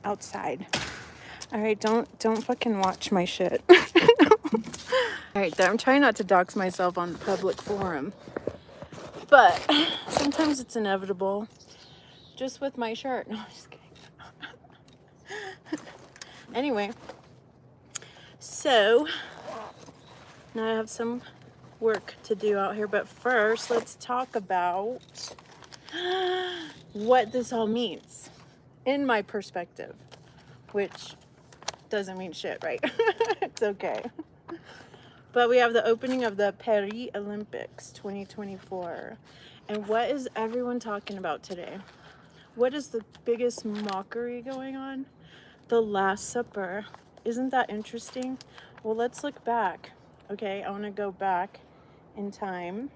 outside. All right, don't fucking watch my shit. All right, I'm trying not to dox myself on the public forum, but sometimes it's inevitable. Just with my shirt. No, I'm just kidding. Anyway, so now I have some work to do out here, but first let's talk about what this all means in my perspective, which doesn't mean shit, right? It's okay. But we have the opening of the Paris Olympics 2024. And what is everyone talking about today? What is the biggest mockery going on? The Last Supper. Isn't that interesting? Well, let's look back. Okay, I want to go back in time.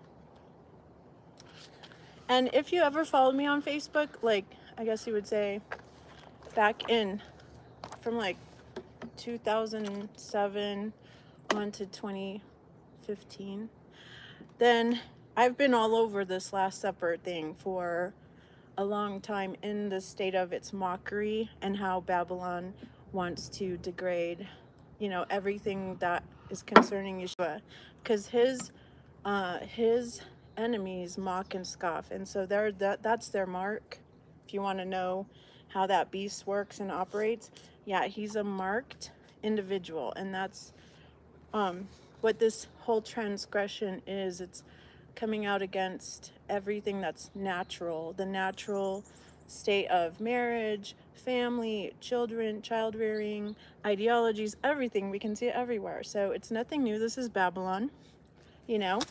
And if you ever followed me on Facebook, like, I guess you would say back in from like 2007 on to 2015, then I've been all over this Last Supper thing for a long time in the state of its mockery and how Babylon wants to degrade, everything that is concerning Yeshua, because his enemies mock and scoff, and so that's their mark. If you want to know how that beast works and operates, yeah, he's a marked individual, and that's what this whole transgression is. It's coming out against everything that's natural, the natural state of marriage, family, children, child rearing, ideologies, everything. We can see it everywhere. So it's nothing new. This is Babylon,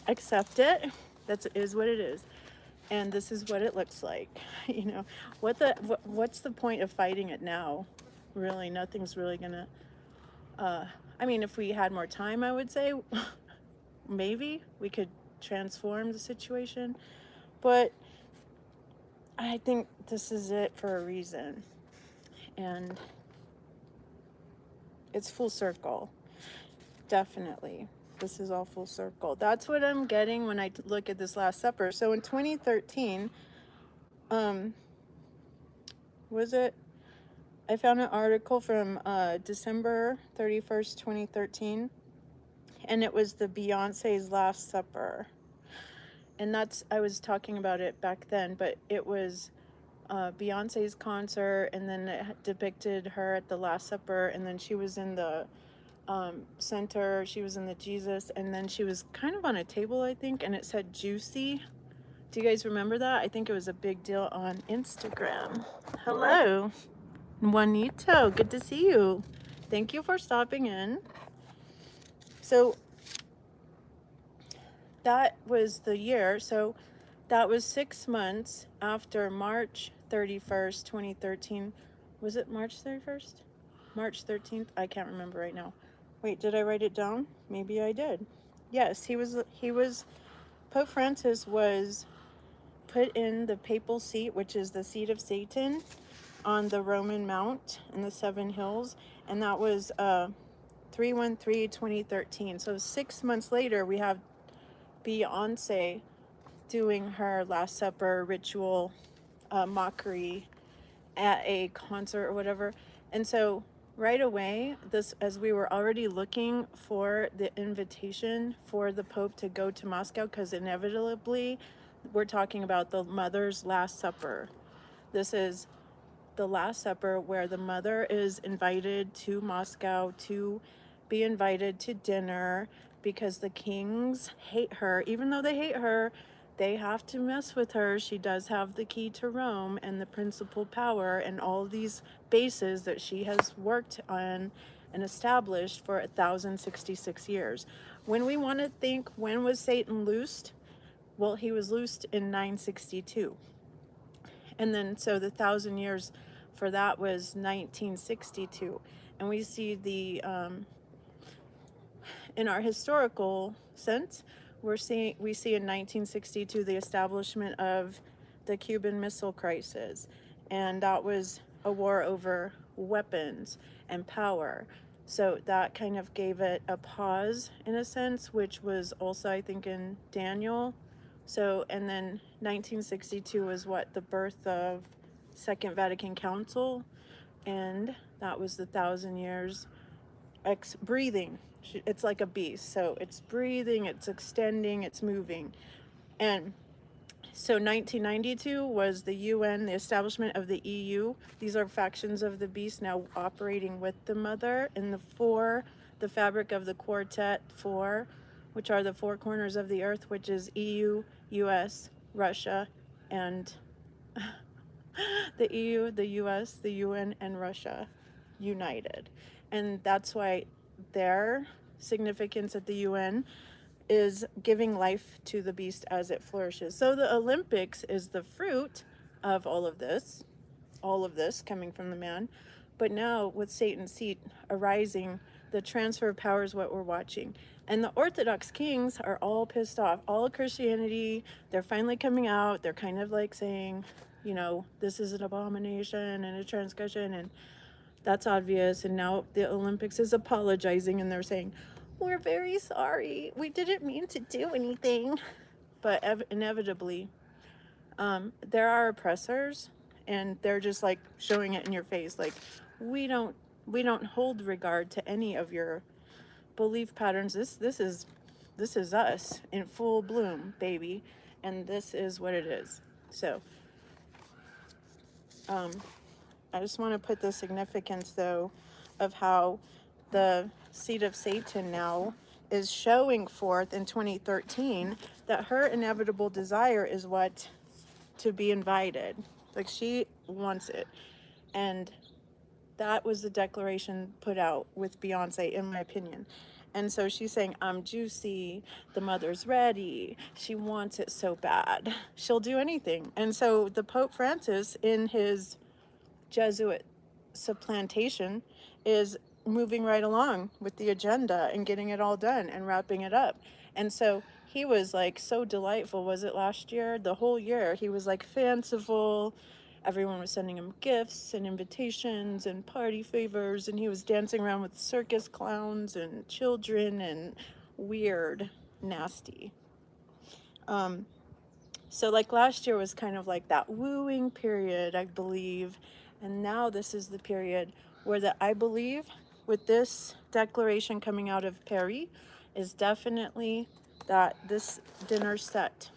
accept it. That is what it is. And this is what it looks like. What's the point of fighting it now? Really, nothing's really gonna, if we had more time, I would say maybe we could transform the situation, but I think this is it for a reason, and it's full circle. Definitely, this is all full circle. That's what I'm getting when I look at this Last Supper. So in 2013, I found an article from December 31st, 2013, and it was the Beyonce's Last Supper. And I was talking about it back then, but it was Beyonce's concert, and then it depicted her at the Last Supper, and then she was in the center, she was in the Jesus, and then she was kind of on a table, I think, and it said Juicy. Do you guys remember that? I think it was a big deal on Instagram. Hello, Juanito, good to see you. Thank you for stopping in. So that was the year. So that was 6 months after March 31st, 2013. Was it March 31st? March 13th? I can't remember right now. Wait, did I write it down? Maybe I did. Yes, Pope Francis was put in the papal seat, which is the seat of Satan, on the Roman Mount in the Seven Hills. And that was 3/13/2013. So 6 months later, we have Beyonce doing her Last Supper ritual mockery at a concert or whatever. And so right away, as we were already looking for the invitation for the Pope to go to Moscow, because inevitably we're talking about the mother's Last Supper. This is the Last Supper where the mother is invited to Moscow to be invited to dinner, because the kings hate her. Even though they hate her, they have to mess with her. She does have the key to Rome and the principal power and all these bases that she has worked on and established for 1,066 years. When we want to think, when was Satan loosed? Well, he was loosed in 962. And then so the 1,000 years for that was 1962. And we see in our historical sense, we see in 1962 the establishment of the Cuban Missile Crisis, and that was a war over weapons and power. So that kind of gave it a pause in a sense, which was also, I think, in Daniel. So, and then 1962 was the birth of Second Vatican Council, and that was the 1,000 years breathing. It's like a beast, so it's breathing, it's extending, it's moving. And so 1992 was the UN, the establishment of the EU. These are factions of the beast now operating with the mother. And the fabric of the Quartet Four, which are the four corners of the earth, which is EU, US, Russia, and the EU, the US, the UN, and Russia united. And that's why their significance at the UN is giving life to the beast as it flourishes. So the Olympics is the fruit of all of this coming from the man. But now with Satan's seat arising, the transfer of power is what we're watching. And the Orthodox kings are all pissed off. All of Christianity, they're finally coming out. They're kind of like saying, you know, this is an abomination and a transgression, and that's obvious. And now the Olympics is apologizing, and they're saying, we're very sorry. We didn't mean to do anything. But inevitably, there are oppressors, and they're just like showing it in your face. Like, we don't hold regard to any of your belief patterns. This is us in full bloom, baby, and this is what it is. So, I just want to put the significance, though, of how the seed of Satan now is showing forth in 2013 that her inevitable desire is what? To be invited. Like, she wants it. And that was the declaration put out with Beyonce, in my opinion. And so she's saying, I'm juicy, the mother's ready, she wants it so bad, she'll do anything. And so the Pope Francis, in his Jesuit supplantation, is moving right along with the agenda and getting it all done and wrapping it up. And so he was like so delightful. Was it last year? The whole year he was like fanciful. Everyone was sending him gifts and invitations and party favors, and he was dancing around with circus clowns and children, and weird, nasty. So like last year was kind of like that wooing period, I believe. And now this is the period where I believe with this declaration coming out of Paris is definitely that this dinner's set.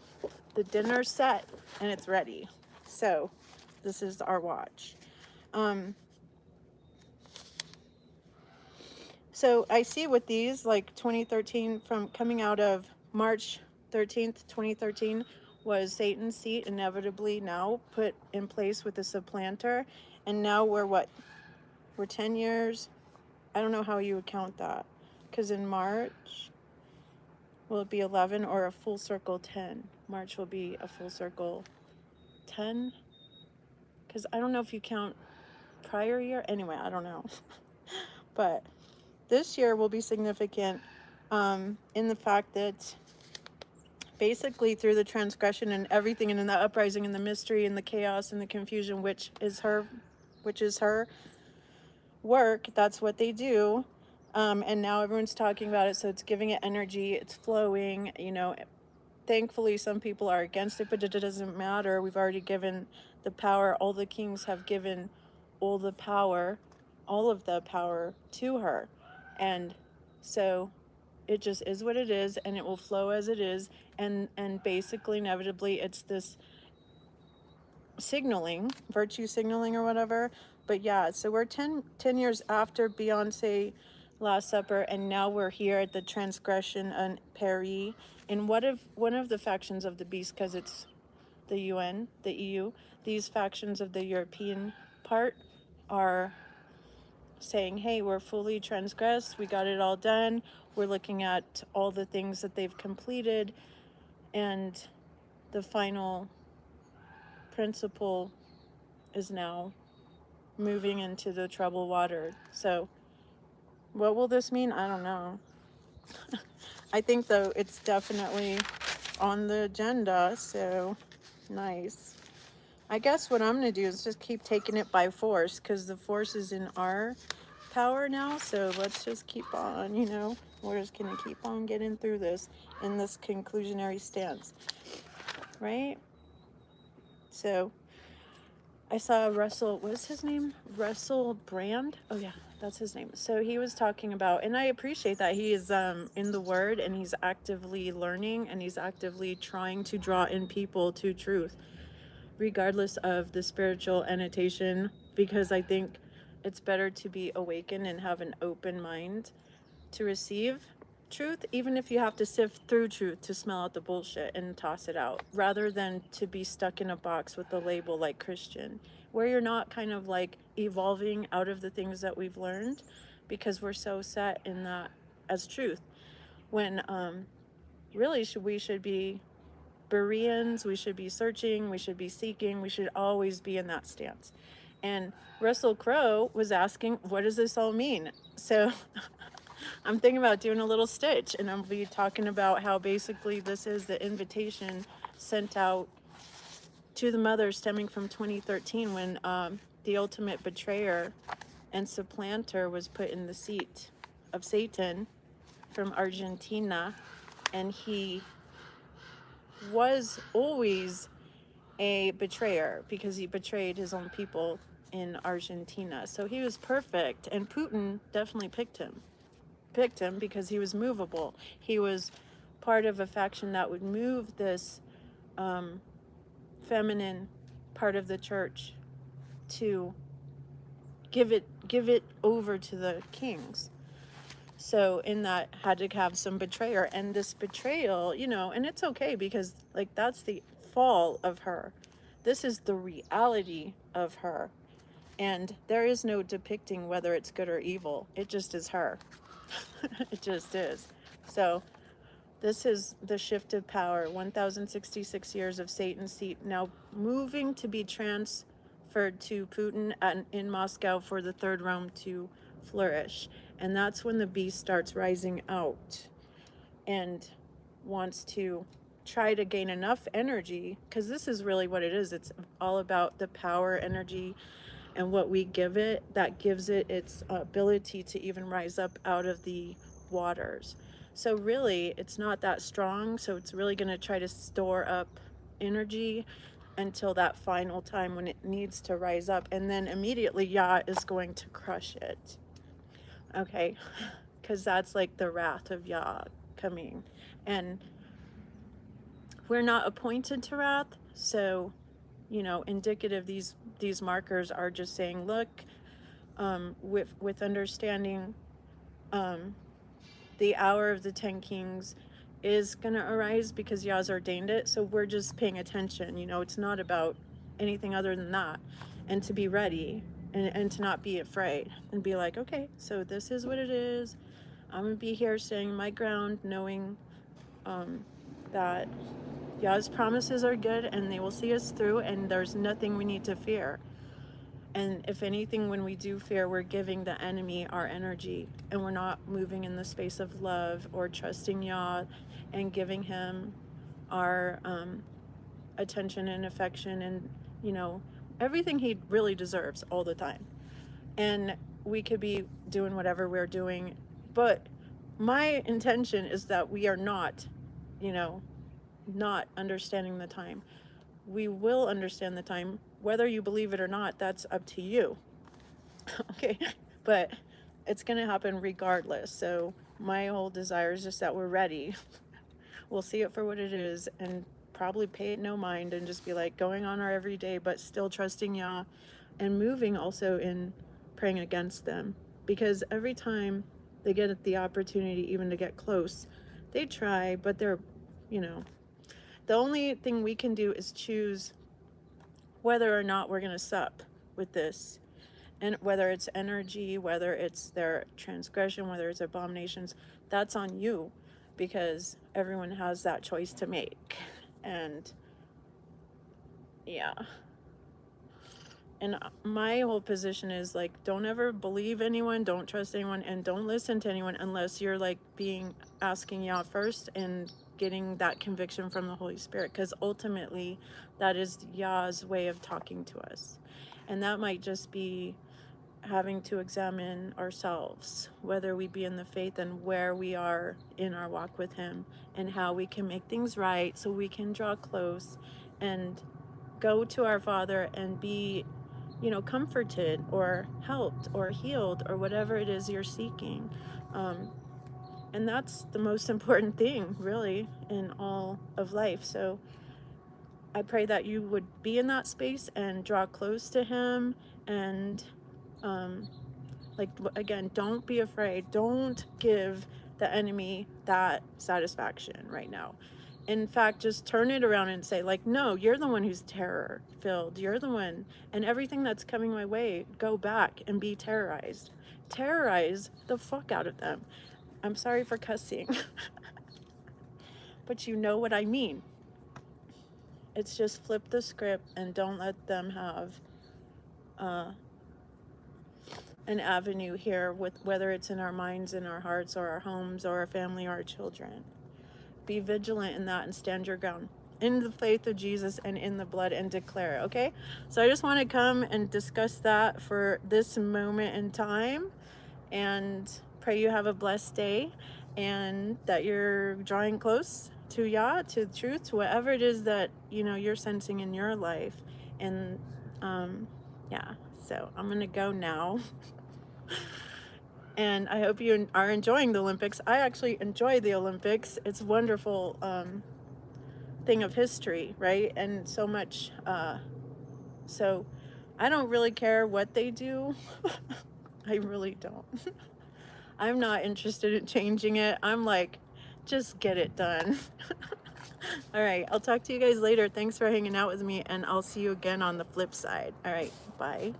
The dinner's set and it's ready. So this is our watch. So I see with these, like 2013, from coming out of March 13th, 2013, was Satan's seat inevitably now put in place with the supplanter. And now we're what? We're 10 years. I don't know how you would count that. Because in March, will it be 11 or a full circle 10? March will be a full circle 10. Because I don't know if you count prior year. Anyway, I don't know. But this year will be significant in the fact that basically through the transgression and everything, and in the uprising and the mystery and the chaos and the confusion, which is her work, that's what they do. And now everyone's talking about it, so it's giving it energy, it's flowing, you know. Thankfully, some people are against it, but it doesn't matter. We've already given the power. All the kings have given all of the power to her. And so it just is what it is, and it will flow as it is. And basically, inevitably, it's this signaling, virtue signaling or whatever. But yeah, so we're 10 years after Beyonce Last Supper, and now we're here at the transgression on Paris in one of the factions of the beast, because it's the UN, the EU. These factions of the European part are saying, hey, we're fully transgressed, we got it all done, we're looking at all the things that they've completed, and the final principle is now moving into the troubled water. So what will this mean? I don't know. I think, though, it's definitely on the agenda, so nice. I guess what I'm going to do is just keep taking it by force, because the force is in our power now, so let's just keep on, you know. We're just going to keep on getting through this in this conclusionary stance, right? So I saw Russell, what's his name? Russell Brand? Oh yeah, that's his name. So he was talking about, and I appreciate that he is in the Word and he's actively learning and he's actively trying to draw in people to truth, regardless of the spiritual annotation, because I think it's better to be awakened and have an open mind to receive truth, even if you have to sift through truth to smell out the bullshit and toss it out, rather than to be stuck in a box with the label like Christian, where you're not kind of like evolving out of the things that we've learned because we're so set in that as truth. When really we should be Bereans, we should be searching, we should be seeking, we should always be in that stance. And Russell Crowe was asking, what does this all mean? So I'm thinking about doing a little stitch, and I'll be talking about how basically this is the invitation sent out to the mother stemming from 2013 when the ultimate betrayer and supplanter was put in the seat of Satan from Argentina, and he was always a betrayer because he betrayed his own people in Argentina. So he was perfect, and Putin definitely picked him because he was movable. He was part of a faction that would move this feminine part of the church to give it over to the kings. So in that had to have some betrayer, and this betrayal, you know, and it's okay because like that's the fall of her. This is the reality of her. And there is no depicting whether it's good or evil. It just is her. It just is. So this is the shift of power. 1066 years of Satan's seat now moving to be transferred to Putin in Moscow for the Third Realm to flourish. And that's when the beast starts rising out and wants to try to gain enough energy, because this is really what it is. It's all about the power, energy, and what we give it that gives it its ability to even rise up out of the waters. So really it's not that strong, so it's really going to try to store up energy until that final time when it needs to rise up, and then immediately Yah is going to crush it. Okay, because that's like the wrath of Yah coming, and we're not appointed to wrath. So, you know, indicative, these markers are just saying, look, with understanding, the hour of the 10 kings is going to arise because Yah's ordained it. So we're just paying attention. You know, it's not about anything other than that. And to be ready and to not be afraid and be like, okay, so this is what it is. I'm going to be here standing my ground, knowing that Yah's promises are good and they will see us through, and there's nothing we need to fear. And if anything, when we do fear, we're giving the enemy our energy, and we're not moving in the space of love or trusting Yah and giving him our attention and affection and, you know, everything he really deserves all the time. And we could be doing whatever we're doing, but my intention is that we are not, you know, not understanding the time. We will understand the time, whether you believe it or not. That's up to you. Okay, but it's going to happen regardless. So my whole desire is just that we're ready. We'll see it for what it is and probably pay it no mind and just be like going on our everyday, but still trusting Yah and moving also in praying against them, because every time they get the opportunity even to get close, they try, but they're, you know, the only thing we can do is choose whether or not we're going to sup with this, and whether it's energy, whether it's their transgression, whether it's abominations. That's on you, because everyone has that choice to make. And yeah, and my whole position is like, don't ever believe anyone, don't trust anyone, and don't listen to anyone unless you're like asking Yah first and getting that conviction from the Holy Spirit, because ultimately that is Yah's way of talking to us. And that might just be having to examine ourselves, whether we be in the faith and where we are in our walk with him, and how we can make things right so we can draw close and go to our Father and be comforted or helped or healed or whatever it is you're seeking. Um, and that's the most important thing, really, in all of life. So I pray that you would be in that space and draw close to Him. And, like, again, don't be afraid. Don't give the enemy that satisfaction right now. In fact, just turn it around and say, like, no, you're the one who's terror filled. You're the one. And everything that's coming my way, go back and be terrorized. Terrorize the fuck out of them. I'm sorry for cussing, but you know what I mean. It's just flip the script and don't let them have an avenue here, with whether it's in our minds, in our hearts, or our homes, or our family, or our children. Be vigilant in that and stand your ground in the faith of Jesus and in the blood, and declare, okay? So I just want to come and discuss that for this moment in time, and pray you have a blessed day and that you're drawing close to Yah, to the truth, to whatever it is that you're sensing in your life. And yeah, so I'm gonna go now. And I hope you are enjoying the Olympics. I actually enjoy the Olympics. It's a wonderful thing of history, right? And so much. So I don't really care what they do. I really don't. I'm not interested in changing it. I'm like, just get it done. All right, I'll talk to you guys later. Thanks for hanging out with me, and I'll see you again on the flip side. All right, bye.